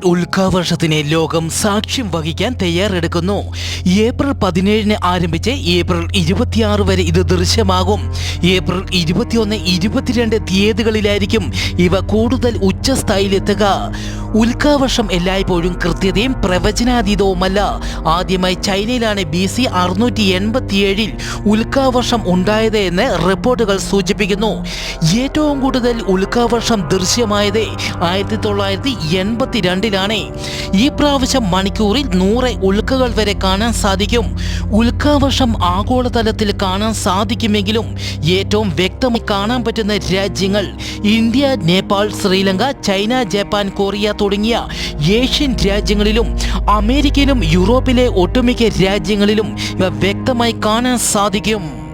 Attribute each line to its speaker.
Speaker 1: ഉൽക്കാവർഷത്തിന് ലോകം സാക്ഷ്യം വഹിക്കാൻ തയ്യാറെടുക്കുന്നു. ഏപ്രിൽ 17 ആരംഭിച്ച് ഏപ്രിൽ 26 വരെ ഇത് ദൃശ്യമാകും. ഏപ്രിൽ 21, 22 തീയതികളിലായിരിക്കും ഇവ കൂടുതൽ ഉച്ചസ്ഥായിലെത്തുക. ഉൽക്കാവർഷം എല്ലായ്പ്പോഴും കൃത്യതയും പ്രവചനാതീതവുമല്ല. ആദ്യമായി ചൈനയിലാണ് BC 687 ഉൽക്കാവർഷം ഉണ്ടായത് എന്ന് റിപ്പോർട്ടുകൾ സൂചിപ്പിക്കുന്നു. ഏറ്റവും കൂടുതൽ ഉൽക്കാവർഷം ദൃശ്യമായത് 1982 ഈ പ്രാവശ്യം മണിക്കൂറിൽ 100 ഉൽക്കകൾ വരെ കാണാൻ സാധിക്കും. ഉൽക്കാവർഷം ആഗോളതലത്തിൽ കാണാൻ സാധിക്കുമെങ്കിലും ഏറ്റവും വ്യക്തമായി കാണാൻ പറ്റുന്ന രാജ്യങ്ങൾ India, Nepal, Sri Lanka, China, Japan, Korea തുടങ്ങിയ ഏഷ്യൻ രാജ്യങ്ങളിലും അമേരിക്കയിലും യൂറോപ്പിലെ ഒട്ടുമിക്ക രാജ്യങ്ങളിലും ഇവ വ്യക്തമായി കാണാൻ സാധിക്കും.